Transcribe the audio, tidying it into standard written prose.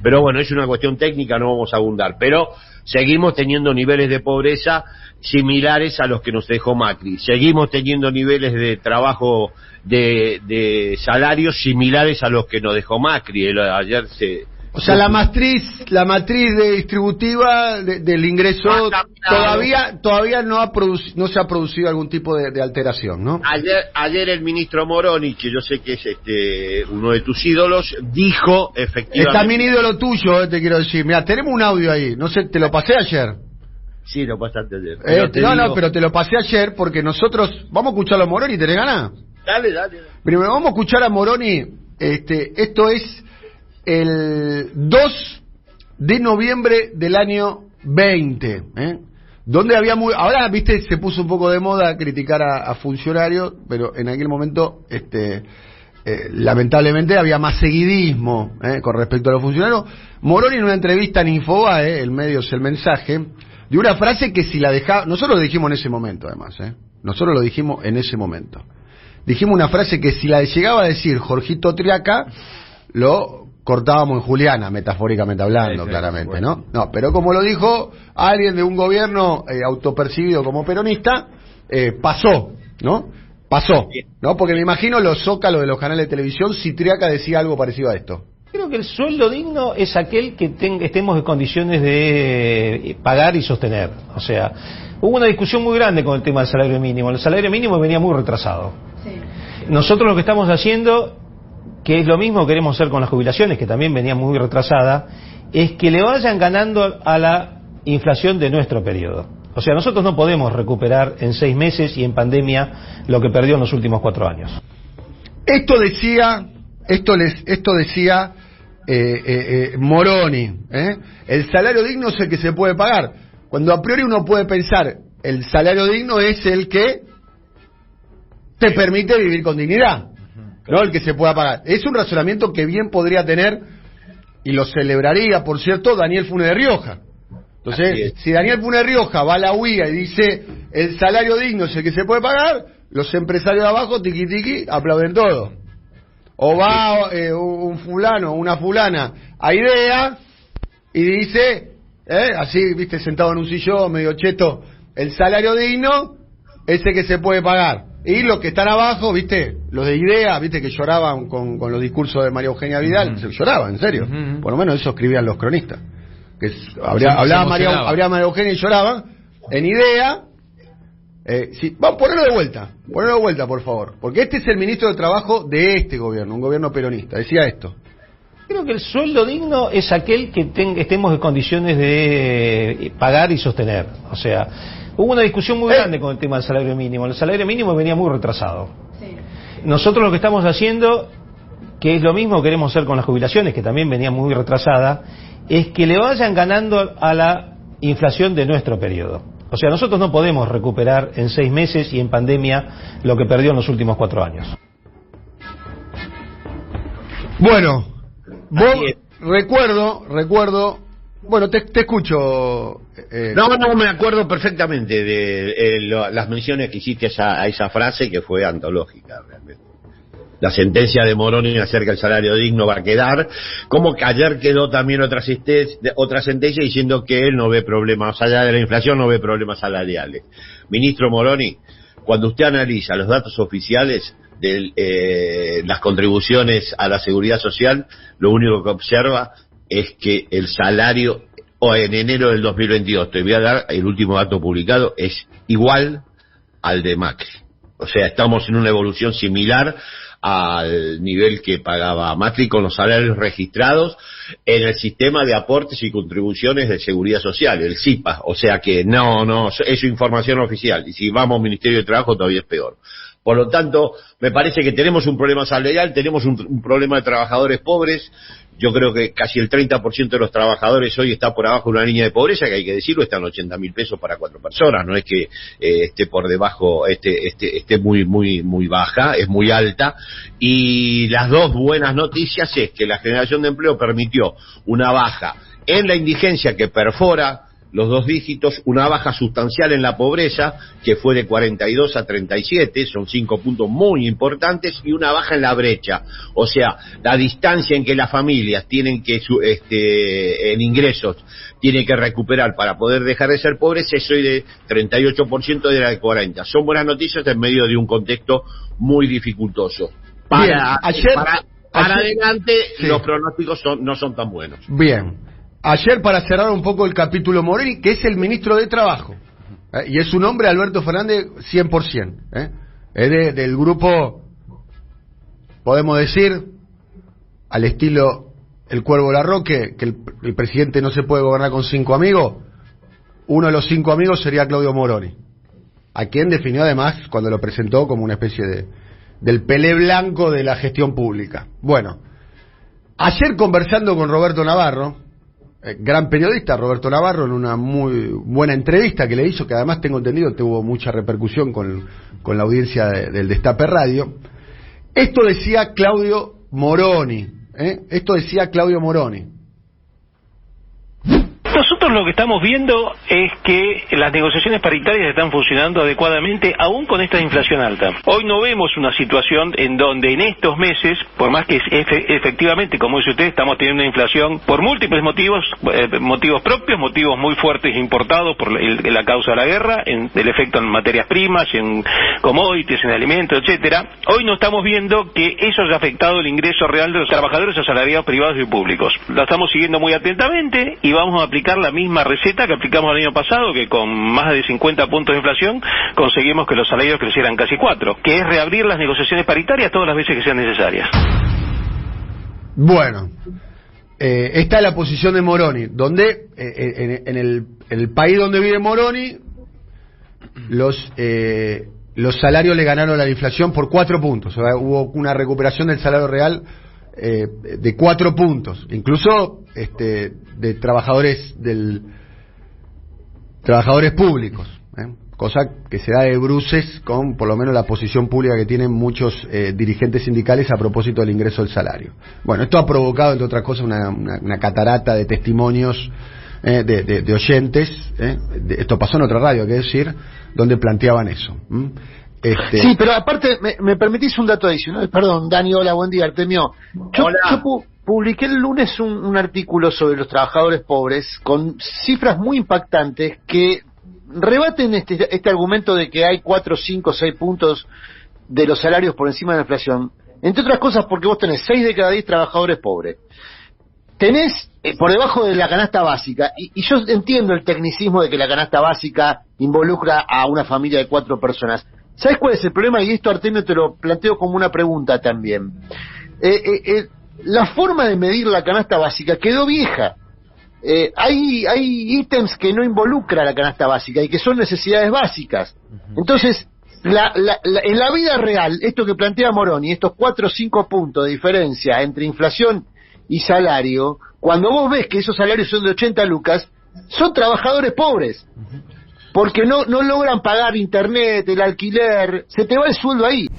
Pero bueno, es una cuestión técnica, no vamos a abundar. Pero seguimos teniendo niveles de pobreza similares a los que nos dejó Macri. Seguimos teniendo niveles de trabajo, de salarios similares a los que nos dejó Macri. Ayer O sea, la matriz de distributiva del ingreso todavía no se ha producido algún tipo de alteración, ¿no? Ayer el ministro Moroni, que yo sé que es uno de tus ídolos, dijo efectivamente... Es también ídolo tuyo, te quiero decir. Mira, tenemos un audio ahí, no sé, te lo pasé ayer. Sí, lo pasaste ayer. Pero te lo pasé ayer porque nosotros... ¿Vamos a escucharlo a Moroni, te le gana? Dale. Primero vamos a escuchar a Moroni, esto es... el 2 de noviembre del año 20, donde había ahora, viste, se puso un poco de moda criticar a funcionarios, pero en aquel momento, lamentablemente había más seguidismo, con respecto a los funcionarios. Moroni en una entrevista en Infobae, el medio es El Mensaje, de una frase que si la dejaba, nosotros lo dijimos en ese momento además, nosotros lo dijimos en ese momento. Dijimos una frase que si la llegaba a decir Jorgito Triaca, lo cortábamos en Juliana, metafóricamente hablando, claramente, bueno. ¿No? Pero como lo dijo alguien de un gobierno autopercibido como peronista, pasó, ¿no? Porque me imagino los zócalos de los canales de televisión si Triaca decía algo parecido a esto. Creo que el sueldo digno es aquel que estemos en condiciones de pagar y sostener. O sea, hubo una discusión muy grande con el tema del salario mínimo. El salario mínimo venía muy retrasado. Sí. Nosotros lo que estamos haciendo, que es lo mismo que queremos hacer con las jubilaciones, que también venía muy retrasada, es que le vayan ganando a la inflación de nuestro periodo. O sea, nosotros no podemos recuperar en 6 meses y en pandemia lo que perdió en los últimos 4 años. Esto decía Moroni, el salario digno es el que se puede pagar. Cuando a priori uno puede pensar, el salario digno es el que te permite vivir con dignidad, ¿no? El que se pueda pagar. Es un razonamiento que bien podría tener, y lo celebraría, por cierto, Daniel Funes de Rioja. Entonces, si Daniel Funes de Rioja va a la UIA y dice el salario digno es el que se puede pagar, los empresarios de abajo, tiqui tiqui, aplauden todo. O va un fulano, una fulana a IDEA y dice, así, viste, sentado en un sillón medio cheto, el salario digno es el que se puede pagar. Y los que están abajo, viste, los de IDEA, viste, que lloraban con los discursos de María Eugenia Vidal, lloraban, en serio. Por lo menos eso escribían los cronistas. Que hablaba María Eugenia y lloraban. En IDEA, vamos, ponelo de vuelta, por favor. Porque este es el ministro de Trabajo de este gobierno, un gobierno peronista. Decía esto. Creo que el sueldo digno es aquel que estemos en condiciones de pagar y sostener. O sea, hubo una discusión muy grande con el tema del salario mínimo. El salario mínimo venía muy retrasado. Sí. Nosotros lo que estamos haciendo, que es lo mismo que queremos hacer con las jubilaciones, que también venía muy retrasada, es que le vayan ganando a la inflación de nuestro periodo. O sea, nosotros no podemos recuperar en 6 meses y en pandemia lo que perdió en los últimos 4 años. Bueno, recuerdo. Bueno, te escucho. No, me acuerdo perfectamente de las menciones que hiciste a esa frase, que fue antológica realmente. La sentencia de Moroni acerca del salario digno va a quedar, como que ayer quedó también otra sentencia diciendo que él no ve problemas, allá de la inflación no ve problemas salariales. Ministro Moroni, cuando usted analiza los datos oficiales de las contribuciones a la seguridad social, lo único que observa es que el salario en enero del 2022, te voy a dar el último dato publicado, es igual al de Macri. O sea, estamos en una evolución similar al nivel que pagaba Macri con los salarios registrados en el sistema de aportes y contribuciones de seguridad social, el SIPA. O sea que no, es información oficial. Y si vamos al Ministerio de Trabajo todavía es peor. Por lo tanto, me parece que tenemos un problema salarial, tenemos un problema de trabajadores pobres. Yo creo que casi el 30% de los trabajadores hoy está por abajo de una línea de pobreza, que hay que decirlo, están 80.000 pesos para 4 personas, no es que esté por debajo, esté muy baja, es muy alta. Y las dos buenas noticias es que la generación de empleo permitió una baja en la indigencia que perfora los 2 dígitos, una baja sustancial en la pobreza, que fue de 42 a 37, son 5 puntos muy importantes, y una baja en la brecha, o sea, la distancia en que las familias tienen que, en ingresos, tienen que recuperar para poder dejar de ser pobres, es hoy de 38% de la de 40. Son buenas noticias en medio de un contexto muy dificultoso. Para adelante, sí, los pronósticos no son tan buenos. Bien. Ayer, para cerrar un poco el capítulo Moroni, que es el ministro de Trabajo, y es un hombre, Alberto Fernández, 100%, es del grupo, podemos decir, al estilo el Cuervo Larroque, que el presidente no se puede gobernar con 5 amigos. Uno de los 5 amigos sería Claudio Moroni, a quien definió además cuando lo presentó como una especie del Pelé blanco de la gestión pública. Bueno, ayer conversando con Roberto Navarro, gran periodista Roberto Navarro, en una muy buena entrevista que le hizo, que además tengo entendido tuvo mucha repercusión con la audiencia del Destape Radio, esto decía Claudio Moroni, esto decía Claudio Moroni. Nosotros lo que estamos viendo es que las negociaciones paritarias están funcionando adecuadamente, aún con esta inflación alta. Hoy no vemos una situación en donde en estos meses, por más que efectivamente, como dice usted, estamos teniendo una inflación por múltiples motivos, motivos propios, motivos muy fuertes importados por la causa de la guerra, el efecto en materias primas, en commodities, en alimentos, etcétera. Hoy no estamos viendo que eso haya afectado el ingreso real de los trabajadores asalariados privados y públicos. Lo estamos siguiendo muy atentamente y vamos a aplicar la misma receta que aplicamos el año pasado, que con más de 50 puntos de inflación conseguimos que los salarios crecieran casi 4, que es reabrir las negociaciones paritarias todas las veces que sean necesarias. Bueno, está la posición de Moroni, donde en el país donde vive Moroni, los salarios le ganaron a la inflación por 4 puntos. O sea, hubo una recuperación del salario real de 4 puntos, incluso de trabajadores públicos, cosa que se da de bruces con por lo menos la posición pública que tienen muchos dirigentes sindicales a propósito del ingreso del salario. Bueno, esto ha provocado, entre otras cosas, una catarata de testimonios de oyentes, esto pasó en otra radio, hay que decir, donde planteaban eso. Sí, pero aparte, me permitís un dato adicional. Perdón, Dani, hola, buen día, Artemio. Yo publiqué el lunes un artículo sobre los trabajadores pobres con cifras muy impactantes que rebaten este argumento de que hay 4, 5, 6 puntos de los salarios por encima de la inflación. Entre otras cosas porque vos tenés 6 de cada 10 trabajadores pobres. Tenés por debajo de la canasta básica, y yo entiendo el tecnicismo de que la canasta básica involucra a una familia de 4 personas. ¿Sabes cuál es el problema? Y esto, Artemio, te lo planteo como una pregunta también. La forma de medir la canasta básica quedó vieja. Hay ítems que no involucran la canasta básica y que son necesidades básicas. Entonces, en la vida real, esto que plantea Moroni, estos 4 o 5 puntos de diferencia entre inflación y salario, cuando vos ves que esos salarios son de 80 lucas, son trabajadores pobres. Porque no logran pagar internet, el alquiler, se te va el sueldo ahí.